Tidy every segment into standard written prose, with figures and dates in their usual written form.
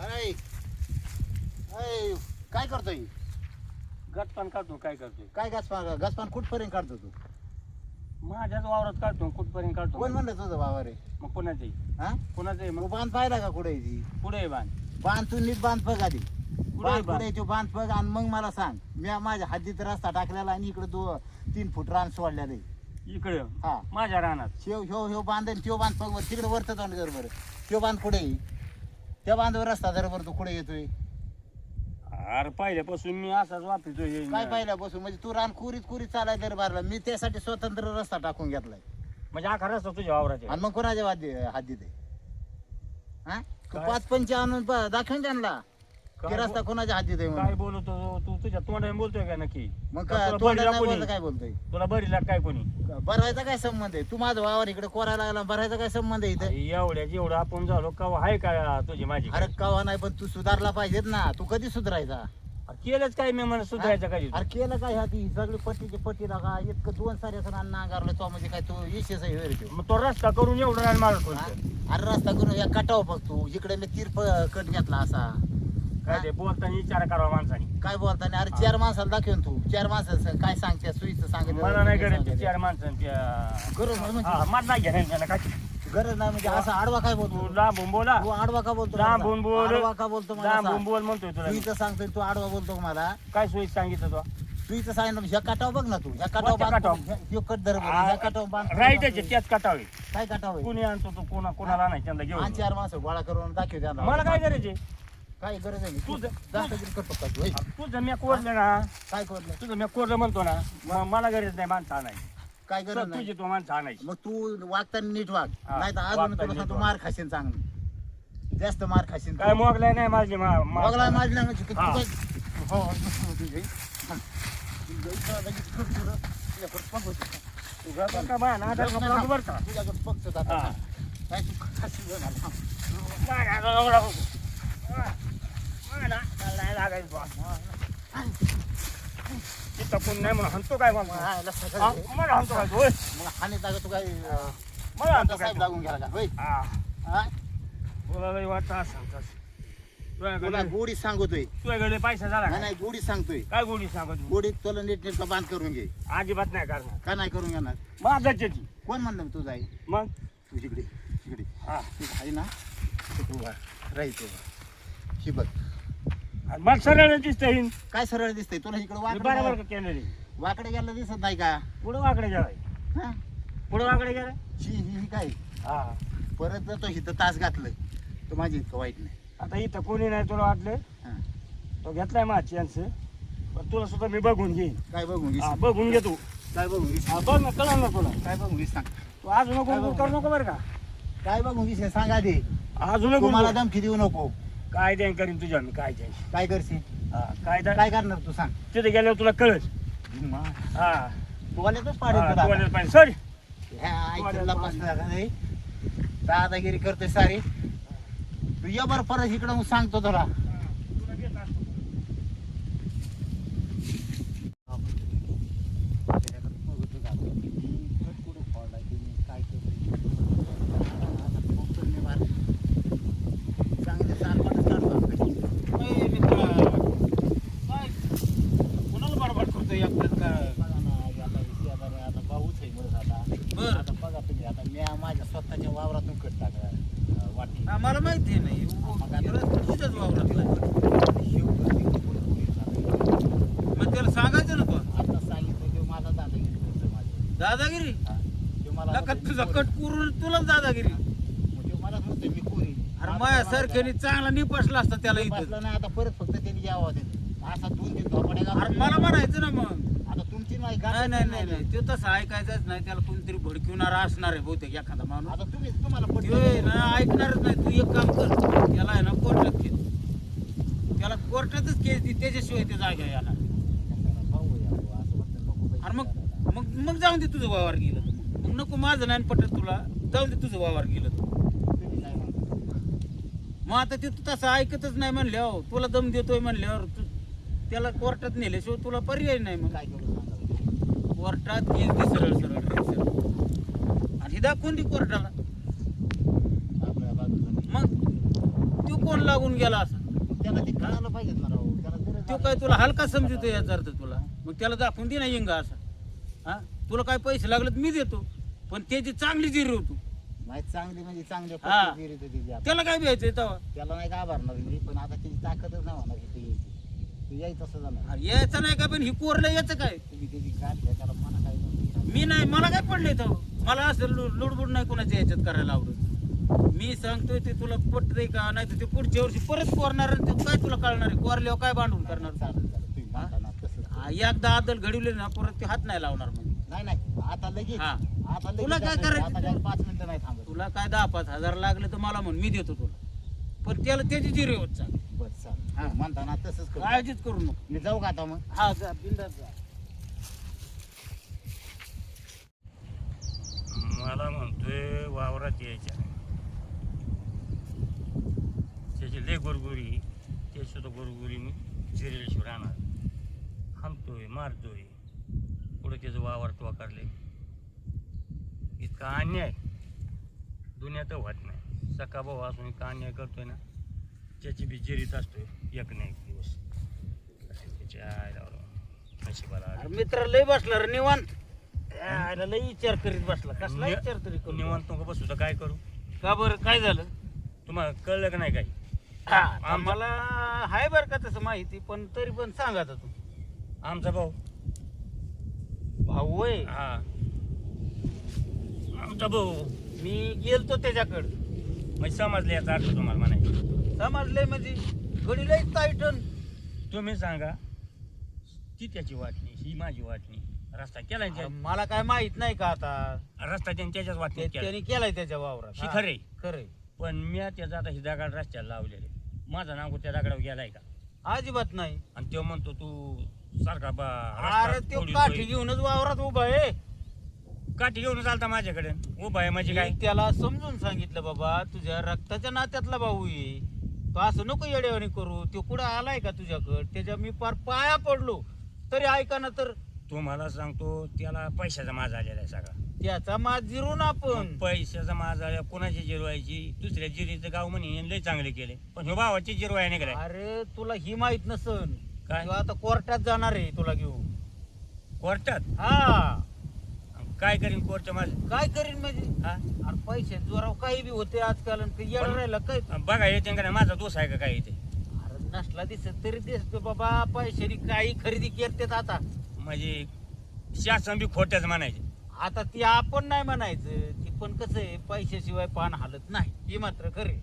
अरे अरे काय करतोय? गटपान काढतो. काय करतोय? काय गसपान कुठपर्यंत काढतो तू? माझ्याच वावरात काढतो. कुठपर्यंत काढतो? कोण म्हणलं तुझं वावर आहे? मग कोणाचं आहे? हा कोणाचं आहे? तू मग बांध पाहिला का कुठे ती? पुढे आहे बाण. बांध तू नीट बांध बघ आधी. कुठे बांध बाण? पुढे तू बांध बघ आणि मग मला सांग. मी माझ्या हद्दीत रस्ता टाकलेला आणि इकडे 2-3 फूट रान सोडलेलं आहे. इकडे हा माझ्या रानात. ह्यो बांध आणि त्यो बांध बघ तिकडे वरत तोंड कर बरं. त्यो बांध कुठे आहे? त्या बांधावर रस्ता बरोबर तू कुठे येतोय? अरे पहिल्यापासून मी असाच वापरतोय. काय पाहिलं बसून म्हणजे तू रान कुरीत चालाय दरबारला. मी त्यासाठी स्वतंत्र रस्ता टाकून घेतलाय. म्हणजे आखा रस्ता तुझ्या वावराच्या. आणि मग कोणाच्या हद्दीत आहे? हा तू काय? 5-5 आणून दाखवून त्यांना काय की रस्ता कोणाच्या हद्दीत आहे काय म्हणून. बोलतो तू? तुझ्या तोंडाने बोलतोय का नक्की? मग का तुला तू बरीला नाही कोणी? बोलतो काय बोलतोय? तुला बरीला काय कोणी? भरायचा काय संबंध आहे? तू माझं वावर इकडे कोरायला लागला, भरायचा काय संबंध आहे इथं? एवढ्या जेवढं आपण झालो का आहे का तुझी माझी? अरे कवा नाही पण तू सुधारला पाहिजेत ना. तू कधी सुधारायचा? केलंच काय मी म्हणत सुधारायचं काय? अरे केलं काय ह्या ती सगळी पट्टी लागा इतकं 2 साऱ्याचं रान नांगरलं तो म्हणजे काय तू विशेष आहे होय रे तो? मग तो रस्ता करून एवढं रान मारत हा? होतं. अरे रस्ता करून या कटाव बघ तू. इकडे मी तिरप कट घेतला असा. काय ते बोलताना विचार करावा माणसाने. काय बोलताना? अरे 4 माणसाला दाखवून तू 4 माणसाचं काय सांगते? सुईचं सांगितलं मला नाही गरज चार माणसं त्या गरज नाही म्हणजे मला नाही घेणार त्याला काय. गरज नाही म्हणजे असं आडवा काय तू बोलतो? लांबून बोला. तू आडवा का बोलतो? लांबून बोल. आडवा का बोलतो मला लांबून सांग. बोल म्हणतोय तुला तू मी. इथं सांगतोय तू आडवा बोलतो का मला? काय सोयी सांगितलं तो? तू इथं सांगितलं ह्या काटाव बघ ना तू. ह्या काटाव कोणत्या काटाव? ह्यो कट धर बरं. ह्या काटाव बांध. राईट आहे त्याच कटावे. काय काटाव आहे? कुणी आणतो तो कोणाला नाही त्यांना घेऊन. 4 माणसं गोळा करून दाखव त्यांना. मला काय गरज आहे? काय गरज आहे? तुझं- दाखवतील करतो का तू? होय? तुझं मी कोरलं ना. काय करलं? तुझं मी कोरलं म्हणतो ना. मग मला गरज नाही माणसं आणायची. काय गरज नाही? तुझी तो माणसं आणायची. मग तू वागताना नीट वाग. हा, नाही तर अजून वागताना तुला नीट सांगतो वाग. मार खाशील चांगलं. जास्त मार खाशील. काय मोगलाय नाही माझी बघला माझी ना म्हणजे हा. हो तुझे का बाय ना आता नको बरं का. तुझ्याकडे बघतो आता. हा. काय तू खाशील बघ आता. काय नाही, आता एवढा होतो. मला नाही लागायचं बा. तिथं कोण नाही म्हणून हंतो काय मला. हा, लक्षात हा, आलं. मला हंतो काय होय. मग हानी जागा तू काय मला हंतो काय साहेब लागून गेला का? होय? हा. हा? तुला लई वाटतं असं तसं. तुला तुझ्याकडे गोडी सांगतोय. तुझ्याकडे पैसा झाला नाही का? नाही गोडी सांगतोय. काय गोडी सांगत गोडी तुला नीट नीट बांध करून घे. अजिबात नाही करणार. का नाही करून घेणार? माझ्याची कोण म्हणलं तुझा आहे? मग तू तिकडे हा. तू आहे ना तू उभा राहायचं. ही बघ आणि मला सरळ दिसतंय. काय सरळ दिसतंय तुला इकडे मी बरोबर वाकडे का केलेली. वाकडे गेला दिसत नाही का? पुढं वाकडे गेलाय. हा? पुढं वाकडे गेलाय. ही काय हा. परत तो इथं तास घातलंय तर माझी इतकं वाईट नाही. आता इथं कोणी नाही तुला वाटलं. हा. तो घेतलाय माझी चान्स. पण तुला सुद्धा मी बघून घेईन. काय बघून घे? हा, बघून घे तू. काय बघून घे? हा, बघ ना कळलं ना तुला. काय बघून घे सांग. तू अजून नको करू नको बरं का. काय बघून घे सांगा दे. अजून तू नको मला धमकी देऊ नको. काय द्यान करीन तुझ्या मी काय द्यान. काय करशील? काय द्या काय करणार तू सांग. तिथे गेल्यावर तुला कळच. हा. तू आल्यातच पाडेल हा, तुला. तू आलेलं पाहिजे. सॉरी. ह्या ऐकला बसला का नाही? दादागिरी करतोय सारी. तू ये बरं परत इकडं मग सांगतो तुला. कोणाला बडबड करतोय आपल्यात का? माझ्या स्वतःच्या वावरातून कट टाकला वाटी. आम्हाला माहिती नाही तुझ्याच वावरातला. मग त्याला सांगायचं ना पण. आता सांगितलं की माझा दादागिरी करतोय माझी. दादागिरी तो मला लकात तुझा कट करून तुलाच दादागिरी. मग तो मला म्हणतोय मी कोरी. अरे माया सारख्याने चांगला निपसला असता त्याला इथं. बसलं नाही आता परत फक्त त्यांनी यावं ते. असा 2-3 धोपाड्या अरे मला म्हणायचं ना मग. आता तुमची नाही नाही नाही नाही नाही ते तसं ऐकायचंच नाही. त्याला कोणतरी भडकिवणारा असणार आहे बहुतेक एखादा माणूस. आता तुम्हाला ते पटलं ना ऐकणारच नाही. तू एक काम कर, त्याला आहे ना कोर्टात केस. त्याला कोर्टातच केस दे, त्याच्याशिवाय ते जागा याला. अरे मग जाऊन दे तुझं वावर गेलं तर. मग नको माझं नाही पटत तुला. जाऊन दे तुझं वावर गेलं तर. मग आता ते तू तसं ऐकतच नाही म्हणल्यावर, तुला दम देतोय म्हणल्यावर त्याला कोर्टात नेल्याशिवाय तुला पर्याय नाही. मग काय करू सांगा. कोर्टात केस दे सरळ सरळ. आणि हे दाखवून दे कोर्टाला. आपल्या बाजूला मग तो कोण लागून गेला असा मग त्याला ते कळायला पाहिजे ना राव. त्याला गरज तो आहे. काय तुला हलका समजतो याचा अर्थ तुला मग त्याला दाखवून दे ना इंगा असा हा तुला काय पैसे लागले तर मी देतो पण त्याची चांगली जिरी होतो नाही चांगली म्हणजे चांगली हा. पक्की जिरी होती ती आता. त्याला काय द्यायचंय तेव्हा त्याला नाही घाबरणार मी पण आता त्याची ताकदच नाही होणार की तू यायचं तसं जाणार अरे यायचं नाही का पण ही कोरलं याचं काय तुम्ही त्याची गाठ घ्या त्याला मना काय नाही. मी नाही मला काय पडलंय तेव्हा मला असं लुडबुड नाही कोणाच्या याच्यात करायला आवडत मी सांगतोय ते तुला पटतंय का नाही तर ते पुढच्या वर्षी परत कोरणार आणि ते काय तुला कळणार आहे कोरल्यावर काय भांडून करणार चालेल चालेल तुम्ही म्हणता ना तसंच करू. एकदा आदल घडवले ना परत ते हात नाही लावणार मग नाही नाही आता लगेच हा. आता लगेच तुला काय आता करायचं? काय 5 मिनिटं नाही थांबत. तुला काय 10-5 हजार लागले तर मला म्हण मी देतो तुला पण त्याला त्याची जिरी होत चाल बस चालेल हा म्हणता ना तसंच करू. काळजीच करू नको मी जाऊ का आता मग हा जा बिंदास जा मला म्हणतोय वावरात यायच्या नाही. त्याची लय गुरगुरी ते सुद्धा गुरगुरी मी जिरेशिवर राहणार हाणतोय मारतोय पुढे त्याचं वावर तो करले इतका अन्याय दुनियात होत नाही सका भाऊ असून इतका अन्याय करतोय ना त्याची बी जिरीत असतोय एक नाही एक दिवस त्याच्या आईला नशिबाला आलं. अरे मित्र लय बसला रे निवांत यायला लय विचार करीत बसला कसला विचार तरी करू निवांत नको बसू तर काय करू का बरं काय झालं तुम्हाला कळलं का नाही काही आम्हाला हाय बर का तसं माहिती पण तरी पण सांग आता तू आमचा भाऊ भाऊ होय हा आमचा भाऊ मी गेलतो त्याच्याकडं म्हणजे समजले याचा अर्थ तुम्हाला म्हणायचं समजलंय म्हणजे गडी लय टाईटन तुम्ही सांगा ती त्याची वाटणी ही माझी वाटणी रस्ता केलाय अरे मला काय माहित नाही का आता रस्ता त्याच्याच वाटणीत केला त्याने केलाय त्याच्या वावरात ही खरे खरे पण मी त्याचा आता ही दगड रस्त्याला लावलेले माझा नाव त्या दगडावर गेलाय का अजिबात नाही आणि तो म्हणतो तू सारखा अरे तो काठी घेऊनच वावरात उभा आहे काठी घेऊन चालता माझ्याकडे उभा आहे म्हणजे काय मी त्याला समजून सांगितलं बाबा तुझ्या रक्ताच्या नात्यातला भाऊ आहे तो असं नको येडेवाणी करू तो कुठं आलाय का तुझ्याकडं त्याच्या मी पार पाया पडलो तरी ऐका ना तर तुम्हाला सांगतो त्याला पैशाचा माज आलेला आहे सगळा त्याचा माज जिरून आपण पैशाचा माज आल्या कोणाची जिरवायची दुसऱ्या जिरीचं गाव म्हणे लय चांगले केले पण ह्यो भावाची जिरवाय नाही काय अरे तुला ही माहित नसन काय? तो आता कोर्टात जाणार आहे तुला घेऊन कोर्टात हा काय करीन कोर्ट माझ काय करीन म्हणजे हा अरे पैसे जोराव काही बी होते आजकाल आणि ते येडं राहिलं काय बघा येते का नाही माझा दोष आहे का काय येते अरे नसला दिसत तरी दिसतो बाबा पैशानी काही खरेदी करतात आता म्हणजे शासन बी खोट्याच म्हणायचे आता ती आपण नाही म्हणायचं ती पण कसं आहे पैशाशिवाय पान हालत नाही हे मात्र खरे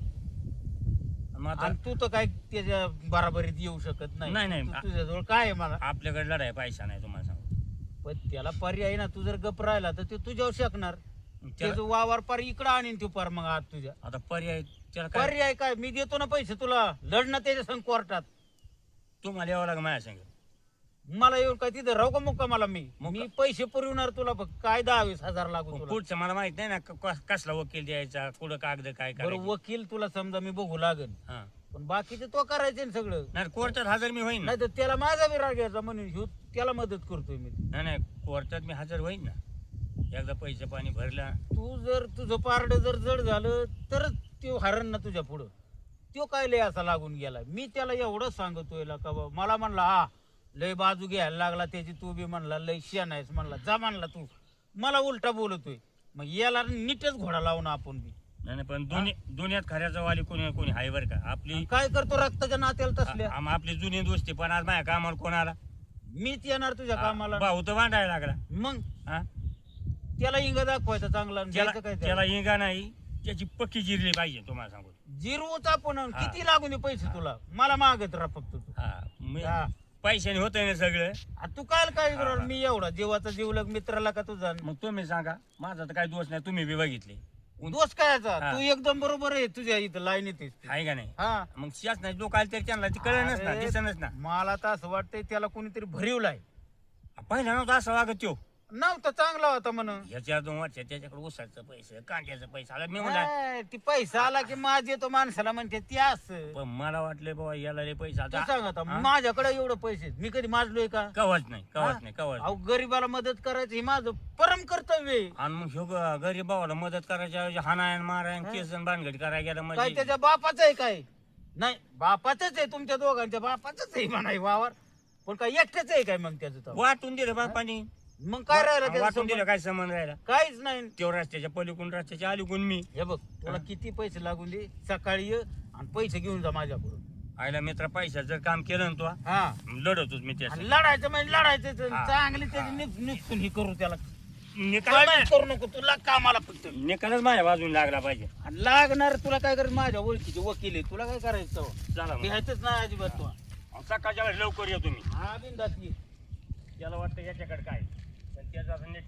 मग आता आणि तू तर काय त्याच्या बराबरीत येऊ शकत नाही नाही, नाही. तुझ्याजवळ काय आहे मला आपल्याकडे लढाई पैसा नाही तुम्हाला सांगतो पण त्याला पर्याय ना तू जर गप राहिला तर ते तुझ्यावर शकणार त्याला- त्याचं वावर पार इकडं आणीन तू पार मग आज तुझ्या आता पर्याय त्याला काय पर्याय काय मी देतो ना पैसे तुला लढणं त्याच्या संग कोर्टात तुम्हाला यावं लागेल माझ्या संग मला येऊन काय तिथं राहू का मुक्का मला मी मुक्का- मी पैसे पुरवणार तुला फक्त काय 10-20 हजार लागू तुला पुढचं मला माहित नाही ना कसला वकील द्यायचा कुठं कागद काय बरं करायचं वकील तुला समजा मी बघू लागेल हा पण बाकीचे तो करायचे ना सगळं नाही कोर्टात हजर मी होईन ना नाही तर त्याला माझा बी राग यायचा म्हणून ह्यो त्याला मदत करतोय मी नाही नाही कोर्टात मी हजर होईन ना एकदा पैसे पाणी भरला तू जर तुझं पारड जर जड झालं तरच तो हरण ना तुझ्या पुढं तो काय लय असा लागून गेला मी त्याला एवढं सांगतोय का बा मला म्हणला हा लय बाजू घ्यायला लागला त्याची तू बी म्हणला लय शियान आहेस म्हणला जा म्हणला तू मला उलटा बोलतोय मग याला नीटच घोडा लावून आपण बी नाही नाही, पण दुनियात खऱ्याचा वाली कोणी कोणी आहे बरं का आपली काय करतो रक्ताच्या नात्याला तसल्या आपली जुनी दोस्ती पण आज माझ्या कामावर कोण आला मीच येणार तुझ्या कामाला भाऊ तर भांडायला लागला मग हा त्याला इंगा दाखवायचा चांगला आणि त्याला द्यायचं काय त्याला इंगा नाही त्याची पक्की जिरली पाहिजे तुम्हाला सांगू जिरवूच आपण हा. किती लागून दे पैसे तुला मला मागत राहा फक्त तू हा मी हा. पैशाने होतंय ना सगळं आ, तू काय हा, करणार हा. मी एवढा जीवाचा जीवलग मित्राला का तुझा मग तुम्ही सांगा माझा तर काही दोष नाही तुम्ही बी बघितले दोष कायचा हा. तू एकदम बरोबर आहे तुझ्या इथं लाईन येतेस तू. आहे का नाही हा मग शासनाचे लोक आले तरी त्यांना ती कळणच ना अरे, दिसणच ना मला तर असं वाटतंय त्याला कोणीतरी भरिवलाय पहिला नव्हता असं वागत त्यो नव्हता चांगला होता म्हणून ह्याच्या 2 वर्ष त्याच्याकडे उसाचं पैसे कांद्याचं पैसे आला मी म्हणला काय, ती पैसा आला की माझ येतो माणसाला म्हणते ती असं पण मला वाटलं बाबा याला लय पैसा तू सांग आता हा? माझ्याकडे एवढं पैसे मी कधी माजलोय का कवच नाही हा? कवच नाही कवच अहो गरीबाला मदत करायचं हे माझं परम कर्तव्य आहे. आणि मग ह्यो गरीब भावाला मदत करायच्या ऐवजी हाणायन मारायन केसन बांधगडी करायला गेला काय म्हणजे त्याच्या बापाचं आहे काय नाही बापाचंच आहे, तुमच्या दोघांच्या बापाचंच आहे म्हणा वावर, पण काय एकट्याच आहे काय मग त्याचं तर? वाटून दिलं बापानी. मग काय राहिलं त्याचं वाटून संबंध? दिलं काय संबंध राहिला? काहीच नाही. तेव्हा रस्त्याच्या पलीकडून रस्त्याच्या अलीकडून मी. हे बघ तुला किती पैसे लागून दे, सकाळी ये आणि पैसे घेऊन जा माझ्याकडून. आईला मित्र पैशात जर काम केलं ना तू हा लढतोच मी त्यासाठी. आणि लढायचं म्हणजे लढायचं, हा. चांगली त्याची निघून हे करू त्याला. निकाल काळजी करू नको, तुला कामाला फक्त निकालच माझ्या बाजून लागला पाहिजे. आणि लागणार तुला काय कर, माझ्या ओळखीचे वकील आहे, तुला काय करायचं? चला मग. घ्यायचंच नाही अजिबात तू. सकाळच्या वेळेस लवकर येतो मी. हा बिनधास्त ये. त्याला वाटतं याच्याकडे काय पण त्याचं असं नीट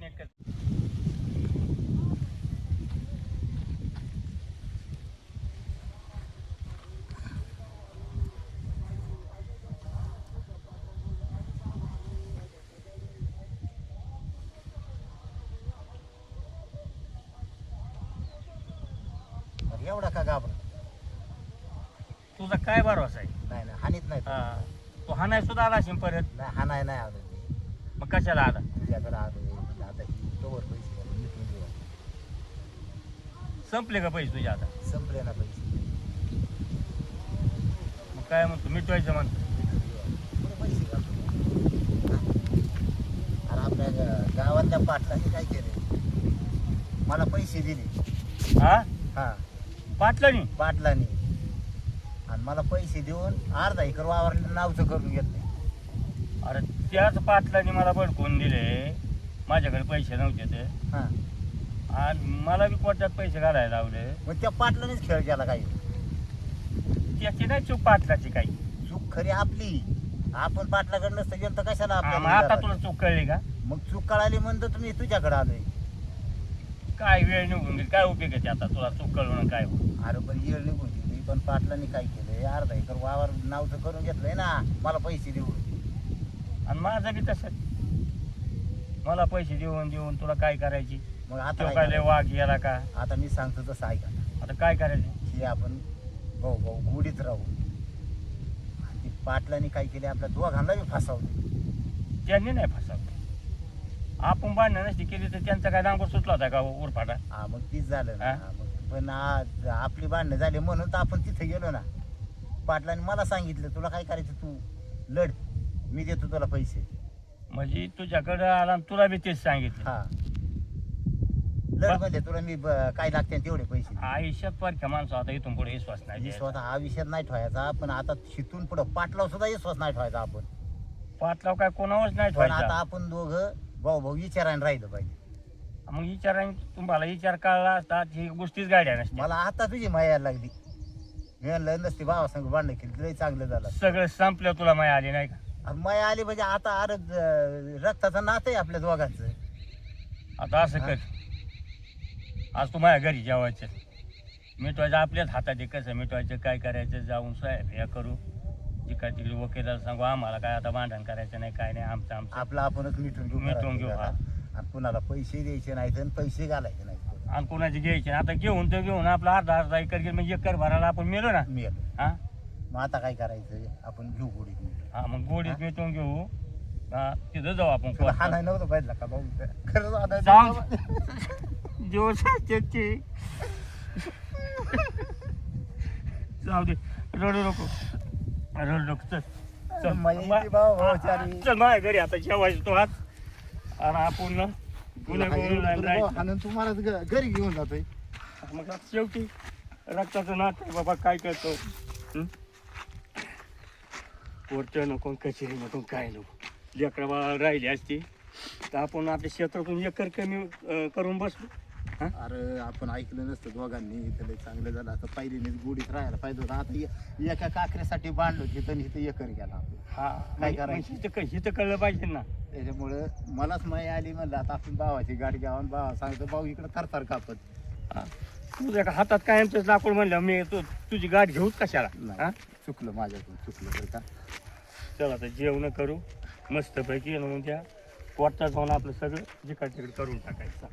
एवढा का घाबरत? तुझा काय भरोसा आहे? नाही ना हानीत नाही तो. हा. तू हा नाही सुद्धा आला असेल परत. नाही हाणाय नाही आलो मी. मग कशाला आला? तुझ्याकडे आलो म्हणजे आता ही कवर पैसे घालून मिटून देऊ. संपले का पैसे तुझ्या आता? संपले ना पैसे. मग काय म्हणतो मिटवायचं म्हणतो. पुढे पैसे घालतो. अरे आपल्या गावातल्या पाटलाने काय केले, मला पैसे दिले. हा हा पाटलं नाही. पाटलाने आणि मला पैसे देऊन अर्धा एकर वावर नावचं करून घेतलंय. अरे त्याच पाटलाने मला बडकून दिले, माझ्याकडे पैसे नव्हते ते, हा आणि मला बी कोर्टात पैसे घालायला लावले. मग त्या पाटलानेच खेळ केला काही. त्याची नाही चूक पाटलाची काही. चूक खरी आपली. आपण पाटलाकडे नसतं गेलं तर कशाला हा, मग आपल्याला आता विचारायचं? तुला चूक कळली का? मग चूक कळाली म्हणतो तुम्ही तुझ्याकडे आलोय. काय वेळ निघून गेली, काय उपयोग आहे आता तुला चूक कळवणं काय हो? अरे पण येळ निघून गेली, पण पाटलांनी काय केलंय, अर्धा एकर वावर नावचं करून घेतलंय ना मला पैसे देऊन. आणि माझं बी तसं, मला पैसे देऊन देऊन तुला काय करायची? मग आता तो काय काय लय करायचं? वाघ गेला का? आता मी सांगतो तसं ऐका. आता काय करायचं? की आपण भाऊ भाऊ गुढीत राहू. आणि ती पाटलांनी काय केले, आपल्या दोघांना बी फसवले. त्यांनी नाही फसवलं. आपण भांडणं नसती केली तर त्यांचा काय डांगर सुटला होता का उरफाटा? हा मग तीच झालं ना. हा? हा, मग पण आज आपली भांडणं झाली म्हणून तर आपण तिथे गेलो ना. पाटलांनी मला सांगितलं तुला काय करायचं तू लढ, मी देतो तुला पैसे. म्हणजे तुझ्याकडं आला आणि तुला बी तेच सांगितलं. हा लढ म्हणजे तुला मी काय लागते तेवढे पैसे दे. आयुष्यात परख्या माणसं आता इथून पुढे विश्वास नाही द्यायचा. विश्वास हा विषय नाही ठेवायचा, पण आता शिथून पुढं पाटलाव सुद्धा विश्वास नाही ठेवायचा आपण. पाटलाव काय कोणावरच नाही पण आता ठेवायचा. आपण दोघं भाऊ भाऊ विचारायला राहिलं पाहिजे. मग विचाराने तुम्हाला विचार कळला असता ही गोष्टीच गाड्या नसते. मला आता तुझी माया लागली. मी म्हणलं नसते भावा संग भांडण केली लय चांगलं झालं. सगळं संपलं तुला माया आली नाही का? आणि माया आली म्हणजे आता अरे रक्ताचं नातं आहे आपल्या दोघांचं. आता असं कर, आज तू माझ्या घरी जेवायचं, मिटवायचं आपल्याच हातात आहे. कसं मिटवायचं काय करायचं जाऊन साहेब या करू, जिकडे तिकडे वकिलाला सांगू आम्हाला काय आता भांडण करायचं नाही काय नाही, आमचं आमचं आपलं आपणच मिटून घेऊ. मिटवून घेऊ, हा. आणि कुणाला पैसे द्यायचे नाहीत आणि पैसे घालायचे नाही. आणि कोणाची घ्यायची नाही. आता घेऊन तर घेऊन आपला अर्धा एकर गेलं म्हणजे एकर भरायला आपण मिळलो ना. मिळेल. हा मग आता काय करायचं, आपण घेऊ गोडीत मिटून. हा मग गोडीत मिटवून घेऊ. हा तिथं जाऊ आपण तुला हा कोर्टात. नाही नव्हतं पाहिजे का भाऊ? खरंच हाणायचं जाऊ बाबा. दिवस असते जाऊ दे, रडू नको रडू नको. चल चल माहिती भाऊ भाऊचारी. चल माझ्या घरी आता जेवायचं तो हात आणि आपण ना पुन्हा बोलून राहायचं. आणि तुम्हाला घरी घेऊन जातोय. मग आता शेवटी रक्ताचं नातं आहे बाबा, काय करतो. कोर्ट नको कचेरी नको काय नको, लेकरं बाळा राहिली असती तर आपण आपल्या क्षेत्रातून एकर कमी करून बसलो. अरे आपण ऐकलं नसतं दोघांनी तर लय चांगलं झालं. आता पहिलीनेच गुढीत राहायला पाहिजे होतं. आता एका काकऱ्यासाठी बांधलो तिथं इथं एकर गेला आपण. हा काय करायचं? हिथं कळलं पाहिजे ना. त्याच्यामुळं मलाच माया आली म्हणलं आता आपण भावाची गाडी घ्यावं. भावा सांगतो भाऊ इकडं थरथर कापत. हा. तुझ्या का हातात कायमच लाकूड म्हणलं मी तुझी गाठ घेऊच कशाला. हा चुकलं माझ्याकडून चुकलं बरं का. चल आता जेवण करू मस्तपैकी, मग त्या कोर्टात जाऊन आपलं सगळं जिकडे तिकडे करून टाकायचं.